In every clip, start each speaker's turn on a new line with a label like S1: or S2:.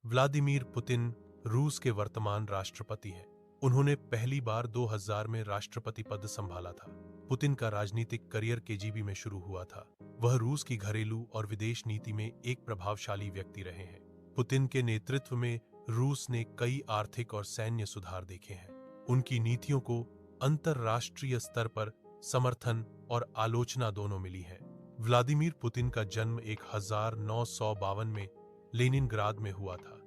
S1: Vladimir Putin रूस के वर्तमान राष्ट्रपति हैं। उन्होंने पहली बार 2000 में राष्ट्रपति पद संभाला था। पुतिन का राजनीतिक करियर केजीबी में शुरू हुआ था। वह रूस की घरेलू और विदेश नीति में एक प्रभावशाली व्यक्ति रहे हैं। पुतिन के नेतृत्व में रूस ने कई आर्थिक और सैन्य सुधार देखे हैं। उनकी नीतियों को अंतरराष्ट्रीय स्तर पर समर्थन और आलोचना दोनों मिली है। व्लादिमीर पुतिन का जन्म 1952 में लेनिनग्राद में हुआ था,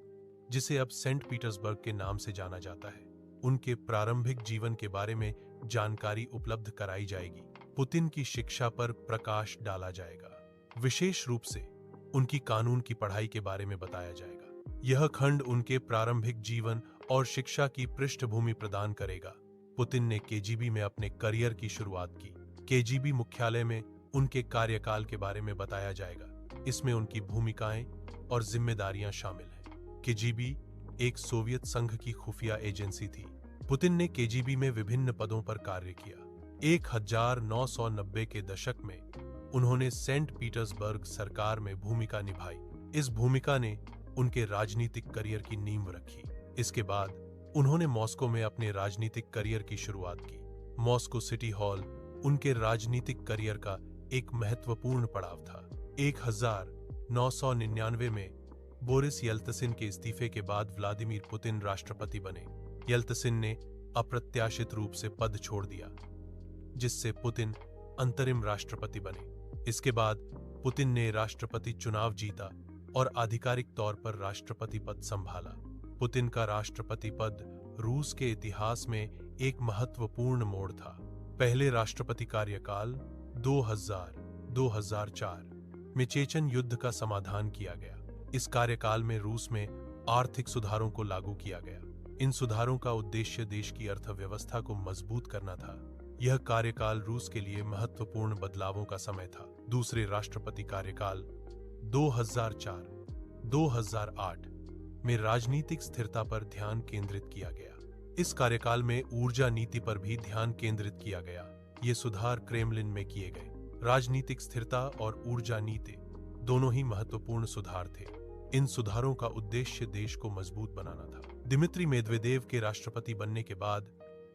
S1: जिसे अब सेंट पीटर्सबर्ग के नाम से जाना जाता है। उनके प्रारंभिक जीवन के बारे में जानकारी उपलब्ध कराई जाएगी। पुतिन की शिक्षा पर प्रकाश डाला जाएगा। विशेष रूप से उनकी कानून की पढ़ाई के बारे में बताया जाएगा। यह खंड उनके प्रारंभिक जीवन और शिक्षा की पृष्ठभूमि प्रदान करेगा। पुतिन ने केजीबी में अपने करियर की शुरुआत की। केजीबी मुख्यालय में उनके कार्यकाल के बारे में बताया जाएगा। इसमें उनकी भूमिकाएं और जिम्मेदारियां शामिल हैं। केजीबी एक सोवियत संघ की खुफिया एजेंसी थी। पुतिन ने केजीबी में विभिन्न पदों पर कार्य किया। 1990 के दशक में उन्होंने सेंट पीटर्सबर्ग सरकार में भूमिका निभाई। इस भूमिका ने उनके राजनीतिक करियर की नींव रखी। इसके बाद उन्होंने मॉस्को में अपने राजनीतिक करियर की शुरुआत की। मॉस्को सिटी हॉल उनके राजनीतिक करियर का एक महत्वपूर्ण पड़ाव था। 1999 में बोरिस येल्त्सिन के इस्तीफे के बाद व्लादिमीर पुतिन राष्ट्रपति बने। येल्त्सिन ने अप्रत्याशित रूप से पद छोड़ दिया, जिससे पुतिन अंतरिम राष्ट्रपति बने। इसके बाद पुतिन ने राष्ट्रपति चुनाव जीता और आधिकारिक तौर पर राष्ट्रपति पद संभाला। पुतिन का राष्ट्रपति पद रूस के इतिहास में एक महत्वपूर्ण मोड़ था। पहले राष्ट्रपति कार्यकाल 2000-2004 में चेचन युद्ध का समाधान किया गया। इस कार्यकाल में रूस में आर्थिक सुधारों को लागू किया गया। इन सुधारों का उद्देश्य देश की अर्थव्यवस्था को मजबूत करना था। यह कार्यकाल रूस के लिए महत्वपूर्ण बदलावों का समय था। दूसरे राष्ट्रपति कार्यकाल 2004-2008 में राजनीतिक स्थिरता पर ध्यान केंद्रित किया गया। इस कार्यकाल में ऊर्जा नीति पर भी ध्यान केंद्रित किया गया। ये सुधार क्रेमलिन में किए गए। राजनीतिक स्थिरता और ऊर्जा नीति दोनों ही महत्वपूर्ण सुधार थे। इन सुधारों का उद्देश्य देश को मजबूत बनाना था। दिमित्री मेदवेदेव के राष्ट्रपति बनने के बाद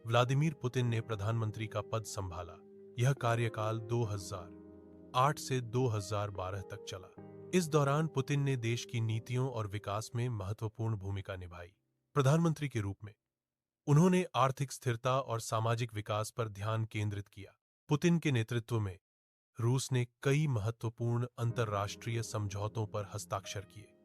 S1: व्लादिमीर पुतिन ने प्रधानमंत्री का पद संभाला। यह कार्यकाल 2008 से 2012 तक चला। इस दौरान पुतिन ने देश की नीतियों और विकास में महत्वपूर्ण भूमिका निभाई। प्रधानमंत्री के रूप में उन्होंने आर्थिक स्थिरता और सामाजिक विकास पर ध्यान केंद्रित किया। पुतिन के नेतृत्व में रूस ने कई महत्वपूर्ण अंतर्राष्ट्रीय समझौतों पर हस्ताक्षर किए।